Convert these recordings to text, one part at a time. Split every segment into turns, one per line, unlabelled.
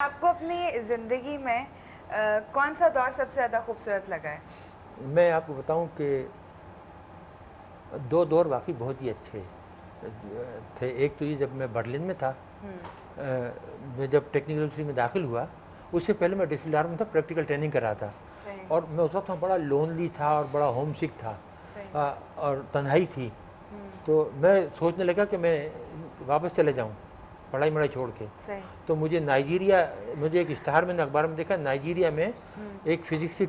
आपको अपनी ज़िंदगी में कौन सा दौर सबसे ज़्यादा खूबसूरत लगा है?
मैं आपको बताऊं कि दो दौर वाकई बहुत ही अच्छे थे। एक तो ये जब मैं बर्लिन में था, मैं जब टेक्निकल यूनिवर्सिटी में दाखिल हुआ, उससे पहले मैं डिसएलआर में था, प्रैक्टिकल ट्रेनिंग कर रहा था।
सही।
और मैं उस वक्त बड़ा लोनली था और बड़ा होम सिक था।
सही।
और तन्हाई थी। तो मैं सोचने लगा कि मैं वापस चले जाऊं, पढ़ाई वढ़ाई छोड़ के।
सही।
तो मुझे मुझे एक इश्तहार मैंने अखबार में देखा, नाइजीरिया में एक फिजिक्स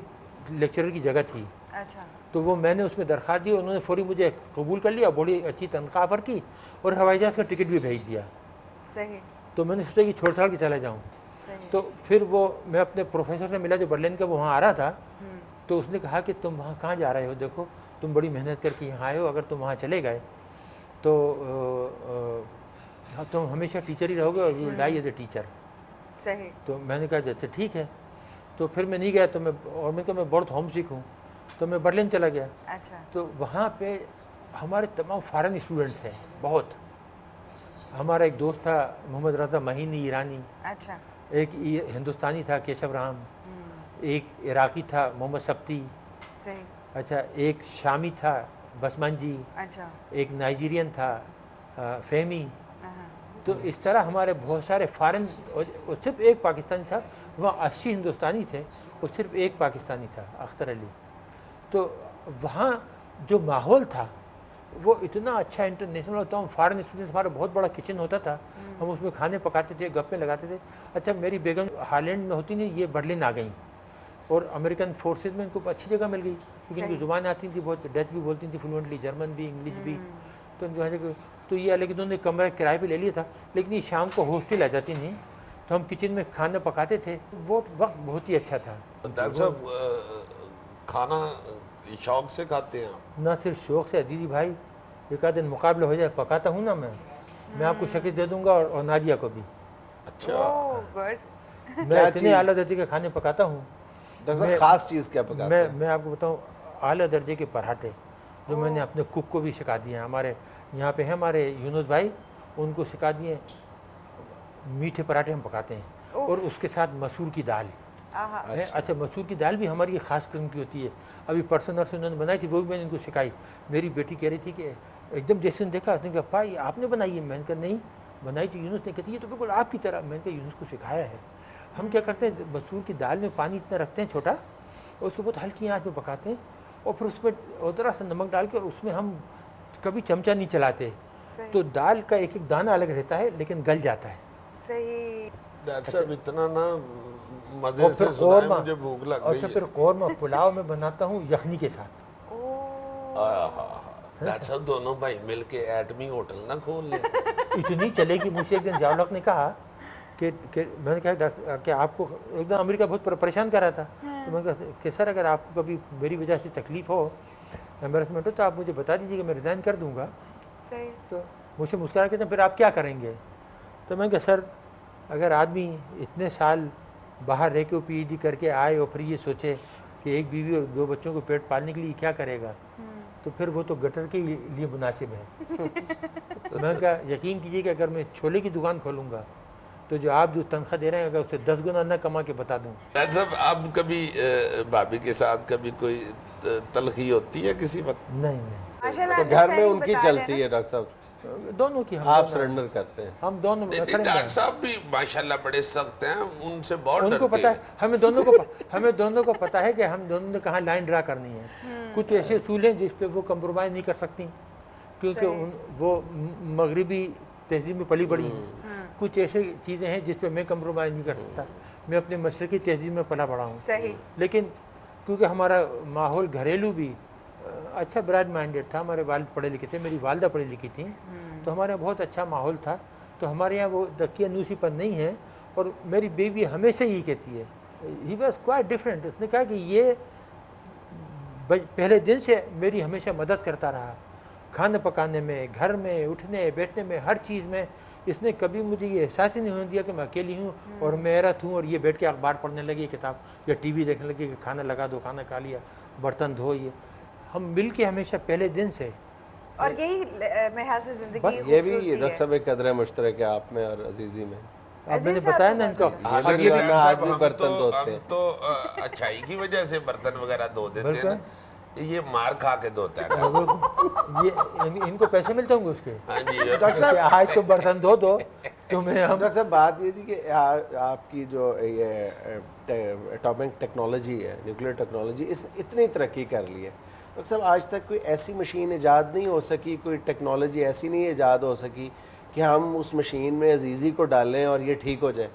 लेक्चरर की जगह थी।
अच्छा।
तो वो मैंने उसमें दरख्वास्त दी, उन्होंने फौरी मुझे कबूल कर लिया, बड़ी अच्छी तनख्वाह ऑफर की और हवाई जहाज़ का टिकट भी भेज दिया।
सही।
तो मैंने सोचा कि छोड़ छाड़ के चला जाऊँ।
सही।
तो फिर मैं अपने प्रोफेसर से मिला जो बर्लिन का, वो वहाँ आ रहा था। तो उसने कहा कि तुम वहाँ कहाँ जा रहे हो, देखो तुम बड़ी मेहनत करके यहाँ आए हो, अगर तुम वहाँ चले गए तो तुम हमेशा टीचर ही रहोगे और you die as a teacher.
सही।
तो मैंने कहा जैसे ठीक है। तो फिर मैं नहीं गया। तो मैंने कहा मैं बहुत होम सिक हूँ, तो मैं बर्लिन चला गया।
अच्छा।
तो वहाँ पे हमारे तमाम फ़ॉरेन स्टूडेंट्स हैं बहुत। हमारा एक दोस्त था मोहम्मद रज़ा महीनी, ईरानी।
अच्छा।
एक हिंदुस्तानी था केशव राम। एक इराकी था मोहम्मद सब्ती।
सही।
अच्छा, एक शामी था बसमान जी।
अच्छा।
एक नाइजीरियन था फेमी।
हाँ।
तो इस तरह हमारे बहुत सारे फ़ॉरेन, और सिर्फ एक पाकिस्तानी था। वहाँ 80 हिंदुस्तानी थे और सिर्फ एक पाकिस्तानी था, अख्तर अली। तो वहाँ जो माहौल था वो इतना अच्छा इंटरनेशनल होता। हम फॉरेन स्टूडेंट्स, हमारा बहुत बड़ा किचन होता था, हम उसमें खाने पकाते थे, गप्पे लगाते थे। अच्छा, मेरी बेगम हालैंड में होती नहीं, ये बर्लिन आ गई और अमेरिकन फोर्सेज में इनको अच्छी जगह मिल गई क्योंकि इनकी ज़ुबान आती थी, बहुत डच भी बोलती थी फ्लुएंटली, जर्मन भी, इंग्लिश भी। तो जो है तो ये, लेकिन उन्होंने कमरा किराए पे ले लिया था। लेकिन ये शाम को हॉस्टल आ जाती थी, तो हम किचन में खाना पकाते थे। वो वक्त बहुत ही अच्छा था।
डॉक्टर साहब, खाना शौक से खाते हैं आप?
ना सिर्फ शौक से अजीजी भाई, एक आध दिन मुकाबले हो जाए, पकाता हूँ ना मैं आपको शक्ल दे दूंगा और नादिया को भी।
अच्छा।
Oh good.
मैं इतने आला दर्जे के खाने पकाता हूँ।
डॉक्टर साहब खास चीज़ क्या पकाते हैं?
मैं आपको बताऊँ, आला दर्जे के पराठे जो मैंने अपने कुक को भी सिखा दिए हैं। हमारे यहाँ पे हैं हमारे यूनुस भाई, उनको सिखा दिए। मीठे पराठे हम पकाते हैं और उसके साथ मसूर की दाल है। अच्छा, मसूर की दाल भी हमारी ख़ास किस्म की होती है। अभी परसों नरसों उन्होंने बनाई थी, वो भी मैंने इनको सिखाई। मेरी बेटी कह रही थी कि एकदम जैसे उन्होंने देखा, उसने कहा पाई आपने बनाई है? मैंने कहा नहीं, बनाई तो यूनुस ने। कहती ये तो बिल्कुल आपकी तरह। मैंने कहा यूनुस को सिखाया है। हम क्या करते हैं, मसूर की दाल में पानी इतना रखते हैं छोटा, और उसको बहुत हल्की आँच में पकाते हैं और फिर उसमें उतरा सा नमक डाल के, और उसमें हम कभी चमचा नहीं चलाते, तो दाल का एक एक दाना अलग रहता है लेकिन गल जाता है।
सही।
डॉक्टर साहब इतना ना मजे से सुनाए, मुझे भूख लग गई
अच्छा,
है।
फिर कौरमा पुलाव में बनाता हूँ यखनी के साथ।
डॉक्टर साहब दोनों भाई मिलके एटमी होटल ना खोल लें।
इतनी चलेगी। मुझे एक दिन जावलक ने कहा कि मैंने कहा कि आपको एकदम अमेरिका बहुत परेशान कर रहा था। तो मैंने कहा कि सर, अगर आपको कभी मेरी वजह से तकलीफ़ हो, एम्बेरसमेंट हो, तो आप मुझे बता दीजिएगा, मैं रिज़ाइन कर दूंगा।
सही।
तो मुझसे मुस्कुरा के, फिर आप क्या करेंगे? तो मैंने कहा सर, अगर आदमी इतने साल बाहर रह के पीएचडी करके आए और फिर ये सोचे कि एक बीवी और दो बच्चों को पेट पालने के लिए क्या करेगा, तो फिर वो तो गटर के लिए मुनासिब है। तो मैंने कहा यकीन कीजिए कि अगर मैं छोले की दुकान खोलूँगा तो जो आप जो तनख्वाह दे रहे हैं, अगर उससे 10 गुना ना कमा के बता दूँ।
डॉक्टर साहब, आप कभी भाभी के साथ कभी कोई तलखी होती है किसी वक्त?
नहीं नहीं,
माशाल्लाह
तो घर में
understanding
उनकी
बता रहे
चलती
हैं
है डॉक्टर साहब,
दोनों की।
आप सरेंडर करते हैं?
हम दोनों
नहीं,
खड़े
डॉक्टर
हैं।
साहब भी माशाल्लाह बड़े सख्त हैं, उनसे बहुत
उनको
डरते
पता
हैं।
है, हमें दोनों को पता है कि हम दोनों ने कहाँ लाइन ड्रा करनी है। कुछ ऐसे असूल हैं जिस पे वो कंप्रोमाइज़ नहीं कर सकती, क्योंकि वो मगरिबी तहजीब में पली बड़ी हैं। कुछ ऐसे चीज़ें हैं जिस पे मैं कंप्रोमाइज़ नहीं कर सकता। मैं अपने मशरक़ी तहजीब में पला बड़ा हूँ।
सही।
लेकिन क्योंकि हमारा माहौल घरेलू भी अच्छा ब्राड माइंडेड था, हमारे वालिद पढ़े लिखे थे, मेरी वालदा पढ़ी लिखी थी, तो हमारे यहाँ बहुत अच्छा माहौल था। तो हमारे यहाँ वो दकियानूसीपन नहीं है। और मेरी बेबी हमेशा ही कहती है, ही वॉज क्वाइट डिफरेंट। उसने कहा कि ये पहले दिन से मेरी हमेशा मदद करता रहा, खाना पकाने में, घर में, उठने बैठने में, हर चीज़ में। इसने कभी मुझे ये एहसास ही नहीं होने दिया कि मैं अकेली हूँ और मैं औरत हूँ और ये बैठ के अखबार पढ़ने लगी, किताब या टीवी देखने लगी कि खाना लगा दो, खाना खा लिया, बर्तन धो। ये हम मिल के हमेशा पहले दिन से,
और यही मेरे ख्याल से जिंदगी
ये भी डॉक्टर साहब एक कदर मुश्तरक है आप में और अजीज़ी में।
अब मैंने
अजीज साहब
बताया
को
ना
बहुत
इनको
पसंद
हालांकि
ये वरना आज
साहब,
भी बर्तन धोते हैं।
हम तो अच्छाई की वजह से बर्तन वगैरह धो देते हैं ना। ये मार खा के धोता है।
ये इनको पैसे मिलते होंगे उसके।
हाँ जी,
डॉक्टर
कि
साहब
आज तो बर्तन धो दो तुम्हें हम।
डॉक्टर साहब बात ये थी कि आपकी जो ये एटॉमिक टेक्नोलॉजी है, न्यूक्लियर टेक्नोलॉजी, इस इतनी तरक्की कर ली है। डॉक्टर साहब आज तक कोई ऐसी मशीन ईजाद नहीं हो सकी, कोई टेक्नोलॉजी ऐसी नहीं ईजाद हो सकी कि हम उस मशीन में अजीज़ी को डालें और ये ठीक हो जाए?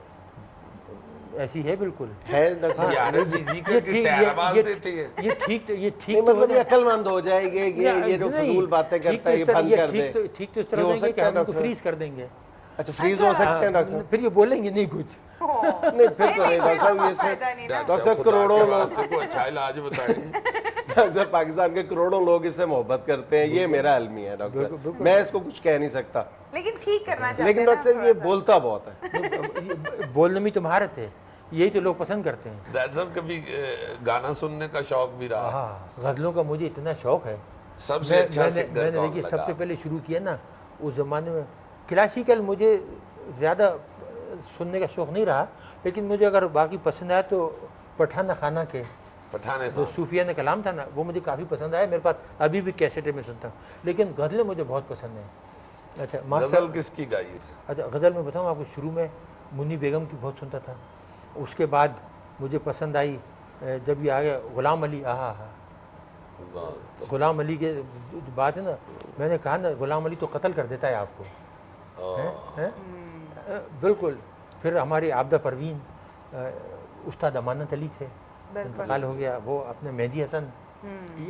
ऐसी है बिल्कुल
है डॉक्टर साहब?
यार जीजी के टायर आवाज देती है।
ये ठीक
नहीं मतलब ये अक्लमंद हो जाएगी, ये जो फजूल बातें करता है ये बंद कर दे।
ठीक तो इस तरह
ये हो
देंगे कि
सकता है
हम इनको
डॉक्टर
फ्रीज कर देंगे।
अच्छा फ्रीज हो सकते हैं डॉक्टर साहब?
फिर ये बोलेंगे नहीं कुछ।
नहीं फिर तो नहीं डॉक्टर साहब, ये
फायदा नहीं ना।
डॉक्टर साहब करोड़ों लोग,
वास्ते को अच्छा इलाज बताएं।
डॉक्टर साहब पाकिस्तान के करोड़ों लोग इससे मोहब्बत करते हैं, ये मेरा अलमी है डॉक्टर साहब, मैं इसको कुछ कह नहीं सकता।
लेकिन ठीक करना चाहते
लेकिन
हैं
डॉक्टर
ना
साहब ये
थोड़ा सा।
बोलता बहुत है।
बोलने में तो महारत है, यही तो लोग पसंद करते हैं।
डॉक्टर साहब कभी गाना सुनने का शौक भी रहा?
हाँ, गज़लों का मुझे इतना शौक है।
सबसे अच्छा सिंगर
मैंने
कौन
देखिए
लगा?
सबसे पहले शुरू किया ना उस ज़माने में क्लासिकल, मुझे ज़्यादा सुनने का शौक़ नहीं रहा, लेकिन मुझे अगर बाकी पसंद आया तो पठाना खाना के
पठाने
जो सूफिया ने कलाम था ना, वो मुझे काफ़ी पसंद आया। मेरे पास अभी भी कैसेटें में सुनता हूँ, लेकिन गज़लें मुझे बहुत पसंद हैं। अच्छा
गजल किसकी गाई थी?
अच्छा गज़ल में बताऊँ आपको, शुरू में मुन्नी बेगम की बहुत सुनता था। उसके बाद मुझे पसंद आई जब ये आ गया गुलाम अली। तो गुलाम अली के बात है ना, मैंने कहा ना गुलाम अली तो कत्ल कर देता है आपको, हैं? बिल्कुल। फिर हमारी आबदा परवीन, उस्ताद अमानत अली थे, इंतकाल हो गया, वो अपने मेहदी हसन,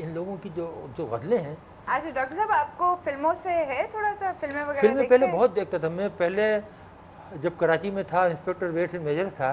इन लोगों की जो गज़लें हैं।
अच्छा डॉक्टर साहब आपको फिल्मों से है थोड़ा सा, फिल्में वगैरह
फिल्में
देखते
पहले
हैं?
बहुत देखता था मैं। पहले जब कराची में था, इंस्पेक्टर वेट्स एंड मेजर्स था,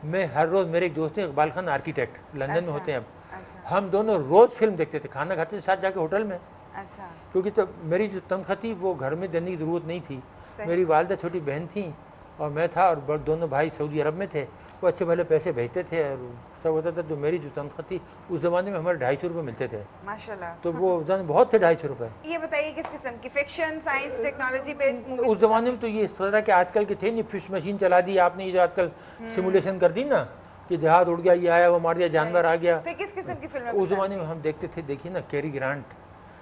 मैं हर रोज़, मेरे एक दोस्त हैं इकबाल खान आर्किटेक्ट, लंदन में होते हैं अब,
अच्छा
हम दोनों रोज़ फिल्म देखते थे, खाना खाते थे साथ जाके होटल में।
अच्छा
क्योंकि तो मेरी जो तनख्वाह थी वो घर में देने की ज़रूरत नहीं थी।
सही।
मेरी वालदा छोटी बहन थी और मैं था, और दोनों भाई सऊदी अरब में थे, वो अच्छे भले पैसे भेजते थे और सब होता था। तो मेरी जो तनख्वाह थी उस ज़माने में हमारे 250 रुपये मिलते थे,
माशाल्लाह।
तो वो उस ज़माने बहुत थे 250 रुपये।
ये बताइए किस किस्म की fiction, science, technology based movies?
उस ज़माने में तो ये इस तरह के आजकल के थे नहीं, फिश मशीन चला दी आपने, ये जो आजकल सिमुलेशन कर दी ना कि जहाज उड़ गया, ये आया, वो मार दिया, जानवर आ गया।
फिर किस किस्म की फिल्में
उस
पसंद?
ज़माने में हम देखते थे, देखिए ना, कैरी ग्रांट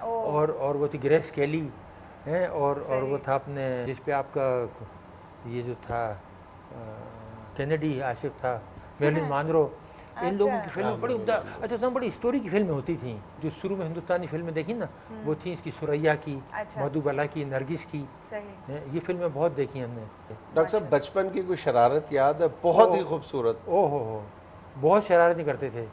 ओह,
और वो थी ग्रेस केली हैं, और वो था अपने जिस पे आपका ये जो था कैनेडी आशिक था, मेरिलिन मॉनरो, इन लोगों की फिल्में बड़ी उम्दा। अच्छा उसमें बड़ी स्टोरी की फिल्में होती थी, जो शुरू में हिंदुस्तानी फिल्में देखी ना, वो थी इसकी सुरैया की,
अच्छा।
मधुबाला की, नरगिस की,
सही।
ये फिल्में बहुत देखी हमने।
डॉक्टर साहब बचपन की कोई शरारत याद है? बहुत ही खूबसूरत।
ओहो हो, बहुत शरारतें करते थे।